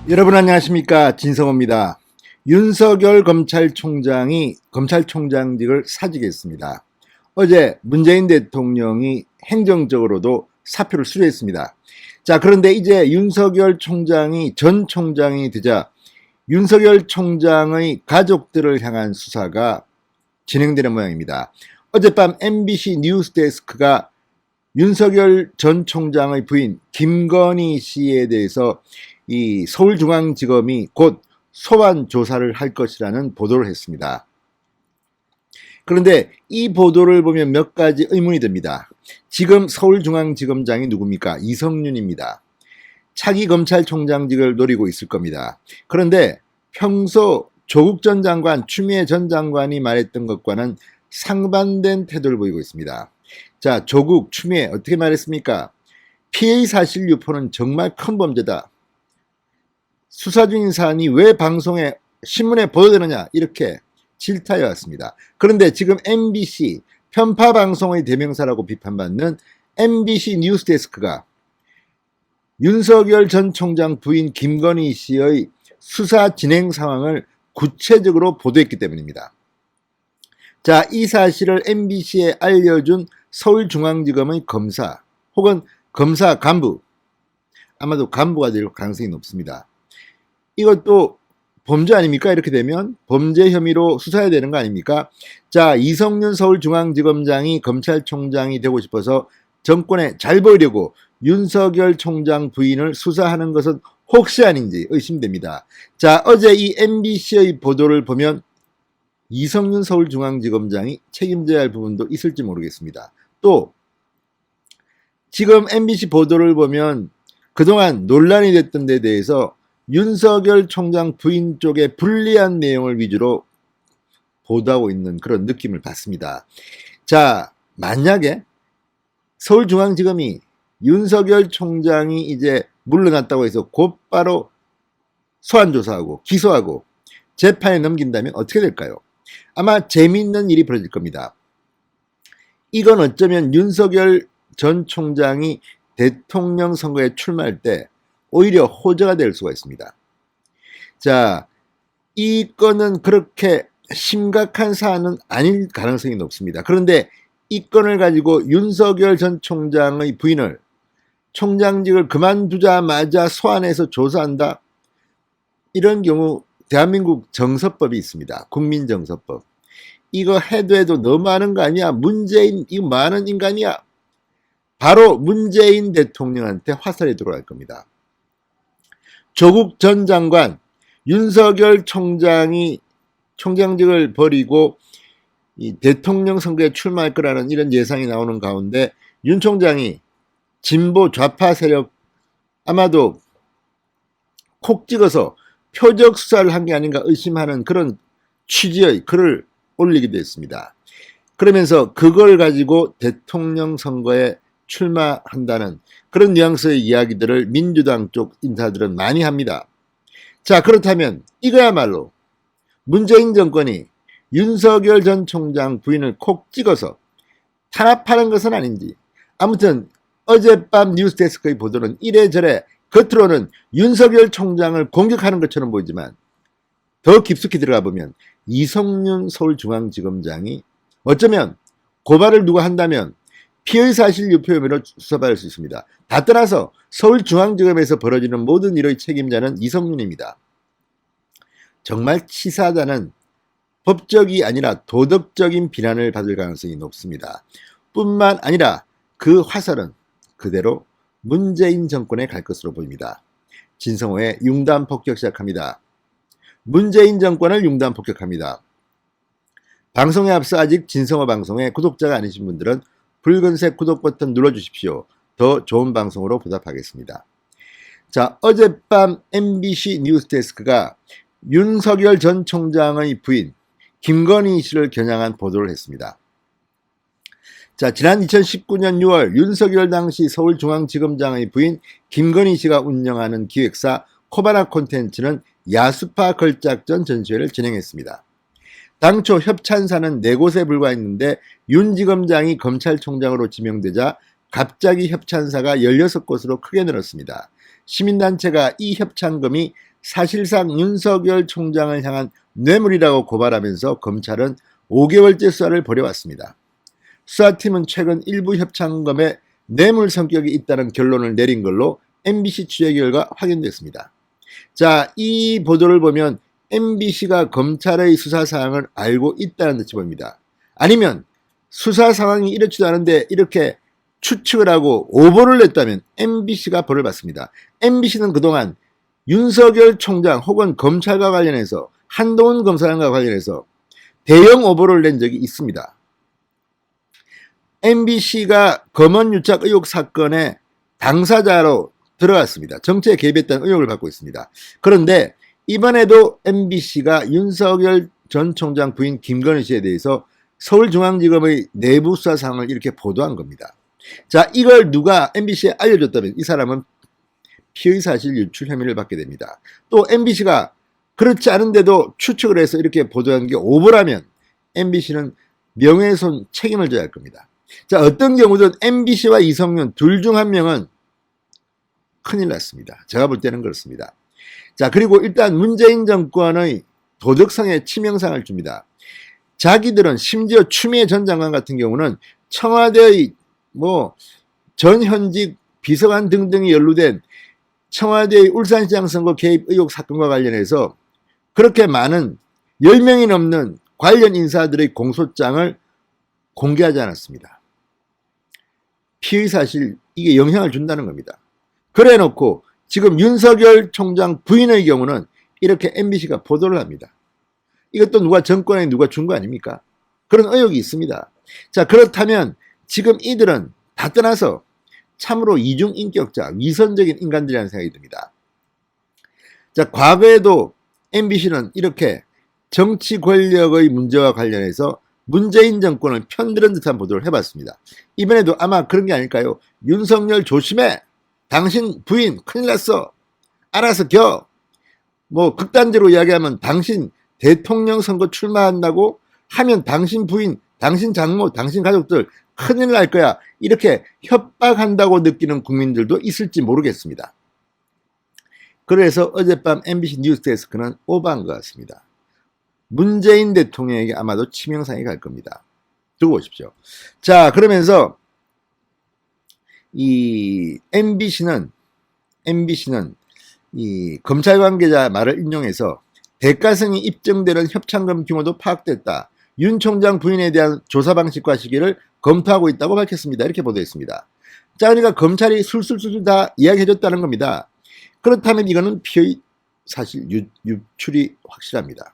여러분 안녕하십니까, 진성호입니다. 윤석열 검찰총장이 검찰총장직을 사직했습니다. 어제 문재인 대통령이 행정적으로도 사표를 수료했습니다. 자, 그런데 이제 윤석열 총장이 전 총장이 되자 윤석열 총장의 가족들을 향한 수사가 진행되는 모양입니다. 어젯밤 MBC 뉴스데스크가 윤석열 전 총장의 부인 김건희 씨에 대해서 이 서울중앙지검이 곧 소환 조사를 할 것이라는 보도를 했습니다. 그런데 이 보도를 보면 몇 가지 의문이 듭니다. 지금 서울중앙지검장이 누굽니까? 이성윤입니다. 차기 검찰총장직을 노리고 있을 겁니다. 그런데 평소 조국 전 장관, 추미애 전 장관이 말했던 것과는 상반된 태도를 보이고 있습니다. 자, 조국, 추미애 어떻게 말했습니까? 피의 사실 유포는 정말 큰 범죄다. 수사 중인 사안이 왜 방송에 신문에 보도되느냐, 이렇게 질타해 왔습니다. 그런데 지금 MBC 편파 방송의 대명사라고 비판받는 MBC 뉴스데스크가 윤석열 전 총장 부인 김건희 씨의 수사 진행 상황을 구체적으로 보도했기 때문입니다. 자, 이 사실을 MBC에 알려준 서울중앙지검의 검사 혹은 검사 간부, 아마도 간부가 될 가능성이 높습니다. 이것도 범죄 아닙니까? 이렇게 되면 범죄 혐의로 수사해야 되는 거 아닙니까? 자, 이성윤 서울중앙지검장이 검찰총장이 되고 싶어서 정권에 잘 보이려고 윤석열 총장 부인을 수사하는 것은 혹시 아닌지 의심됩니다. 자, 어제 이 MBC의 보도를 보면 이성윤 서울중앙지검장이 책임져야 할 부분도 있을지 모르겠습니다. 또 지금 MBC 보도를 보면 그동안 논란이 됐던 데 대해서 윤석열 총장 부인 쪽에 불리한 내용을 위주로 보도하고 있는 그런 느낌을 받습니다. 자, 만약에 서울중앙지검이 윤석열 총장이 이제 물러났다고 해서 곧바로 소환조사하고 기소하고 재판에 넘긴다면 어떻게 될까요? 아마 재미있는 일이 벌어질 겁니다. 이건 어쩌면 윤석열 전 총장이 대통령 선거에 출마할 때 오히려 호재가 될 수가 있습니다. 자, 이 건은 그렇게 심각한 사안은 아닐 가능성이 높습니다. 그런데 이 건을 가지고 윤석열 전 총장의 부인을 총장직을 그만두자마자 소환해서 조사한다? 이런 경우 대한민국 정서법이 있습니다. 국민정서법. 이거 해도 너무 많은 거 아니야? 문재인, 이거 많은 인간이야? 바로 문재인 대통령한테 화살이 들어갈 겁니다. 조국 전 장관, 윤석열 총장이 총장직을 버리고 이 대통령 선거에 출마할 거라는 이런 예상이 나오는 가운데 윤 총장이 진보 좌파 세력 아마도 콕 찍어서 표적 수사를 한 게 아닌가 의심하는 그런 취지의 글을 올리기도 했습니다. 그러면서 그걸 가지고 대통령 선거에 출마한다는 그런 뉘앙스의 이야기들을 민주당 쪽 인사들은 많이 합니다. 자, 그렇다면 이거야말로 문재인 정권이 윤석열 전 총장 부인을 콕 찍어서 탄압하는 것은 아닌지, 아무튼 어젯밤 뉴스데스크의 보도는 이래저래 겉으로는 윤석열 총장을 공격하는 것처럼 보이지만 더 깊숙이 들어가 보면 이성윤 서울중앙지검장이 어쩌면 고발을 누가 한다면 피의사실 유포 혐의로 수사받을 수 있습니다. 다 떠나서 서울중앙지검에서 벌어지는 모든 일의 책임자는 이성윤입니다. 정말 치사하다는 법적이 아니라 도덕적인 비난을 받을 가능성이 높습니다. 뿐만 아니라 그 화살은 그대로 문재인 정권에 갈 것으로 보입니다. 진성호의 융단 폭격 시작합니다. 문재인 정권을 융단 폭격합니다. 방송에 앞서 아직 진성호 방송에 구독자가 아니신 분들은 붉은색 구독 버튼 눌러주십시오. 더 좋은 방송으로 보답하겠습니다. 자, 어젯밤 MBC 뉴스데스크가 윤석열 전 총장의 부인 김건희 씨를 겨냥한 보도를 했습니다. 자, 지난 2019년 6월 윤석열 당시 서울중앙지검장의 부인 김건희 씨가 운영하는 기획사 코바나 콘텐츠는 야수파 걸작전 전시회를 진행했습니다. 당초 협찬사는 4곳에 불과했는데 윤 지검장이 검찰총장으로 지명되자 갑자기 협찬사가 16곳으로 크게 늘었습니다. 시민단체가 이 협찬금이 사실상 윤석열 총장을 향한 뇌물이라고 고발하면서 검찰은 5개월째 수사를 벌여왔습니다. 수사팀은 최근 일부 협찬금에 뇌물 성격이 있다는 결론을 내린 걸로 MBC 취재 결과 확인됐습니다. 자, 이 보도를 보면 MBC가 검찰의 수사 사항을 알고 있다는 듯이 보입니다. 아니면 수사 상황이 이렇지도 않은데 이렇게 추측을 하고 오보를 냈다면 MBC가 벌을 받습니다. MBC는 그동안 윤석열 총장 혹은 검찰과 관련해서 한동훈 검사장과 관련해서 대형 오보를 낸 적이 있습니다. MBC가 검언유착 의혹 사건의 당사자로 들어갔습니다. 정치에 개입했다는 의혹을 받고 있습니다. 그런데 이번에도 MBC가 윤석열 전 총장 부인 김건희 씨에 대해서 서울중앙지검의 내부 수사 상황을 이렇게 보도한 겁니다. 자, 이걸 누가 MBC에 알려줬다면 이 사람은 피의사실 유출 혐의를 받게 됩니다. 또 MBC가 그렇지 않은데도 추측을 해서 이렇게 보도한 게 오보라면 MBC는 명예훼손 책임을 져야 할 겁니다. 자, 어떤 경우든 MBC와 이성윤 둘 중 한 명은 큰일 났습니다. 제가 볼 때는 그렇습니다. 자, 그리고 일단 문재인 정권의 도덕성에 치명상을 줍니다. 자기들은 심지어 추미애 전 장관 같은 경우는 청와대의 전 현직 비서관 등등이 연루된 청와대의 울산시장 선거 개입 의혹 사건과 관련해서 그렇게 많은 10명이 넘는 관련 인사들의 공소장을 공개하지 않았습니다. 피의사실 이게 영향을 준다는 겁니다. 그래 놓고 지금 윤석열 총장 부인의 경우는 이렇게 MBC가 보도를 합니다. 이것도 누가 정권에 누가 준 거 아닙니까? 그런 의혹이 있습니다. 자, 그렇다면 지금 이들은 다 떠나서 참으로 이중인격자, 위선적인 인간들이라는 생각이 듭니다. 자, 과거에도 MBC는 이렇게 정치 권력의 문제와 관련해서 문재인 정권을 편드는 듯한 보도를 해봤습니다. 이번에도 아마 그런 게 아닐까요? 윤석열 조심해! 당신 부인 큰일 났어! 알아서 겨! 극단적으로 이야기하면 당신 대통령 선거 출마한다고 하면 당신 부인, 당신 장모, 당신 가족들 큰일 날 거야. 이렇게 협박한다고 느끼는 국민들도 있을지 모르겠습니다. 그래서 어젯밤 MBC 뉴스데스크는 오버한 것 같습니다. 문재인 대통령에게 아마도 치명상이 갈 겁니다. 두고 보십시오. 자, 그러면서 이 MBC는 이 검찰 관계자 말을 인용해서 대가성이 입증되는 협찬금 규모도 파악됐다. 윤 총장 부인에 대한 조사 방식과 시기를 검토하고 있다고 밝혔습니다. 이렇게 보도했습니다. 자, 그러니까 검찰이 술술술 다 이야기해줬다는 겁니다. 그렇다면 이거는 피의 사실 유출이 확실합니다.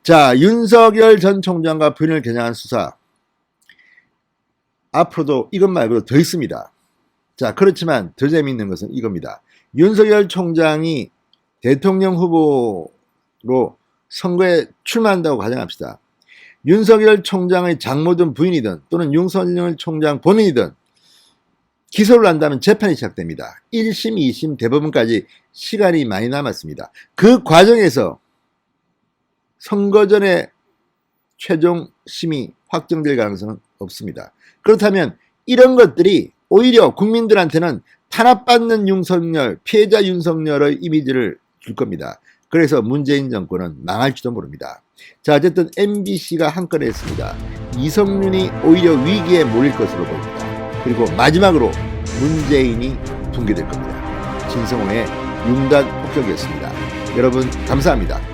자, 윤석열 전 총장과 부인을 겨냥한 수사 앞으로도 이것 말고도 더 있습니다. 자, 그렇지만 더 재미있는 것은 이겁니다. 윤석열 총장이 대통령 후보로 선거에 출마한다고 가정합시다. 윤석열 총장의 장모든 부인이든 또는 윤석열 총장 본인이든 기소를 한다면 재판이 시작됩니다. 1심, 2심, 대법원까지 시간이 많이 남았습니다. 그 과정에서 선거 전에 최종 심의 확정될 가능성은 없습니다. 그렇다면 이런 것들이 오히려 국민들한테는 탄압받는 윤석열, 피해자 윤석열의 이미지를 줄 겁니다. 그래서 문재인 정권은 망할지도 모릅니다. 자, 어쨌든 MBC가 한 건을 했습니다. 이성윤이 오히려 위기에 몰릴 것으로 보입니다. 그리고 마지막으로 문재인이 붕괴될 겁니다. 진성호의 융단 폭격이었습니다. 여러분 감사합니다.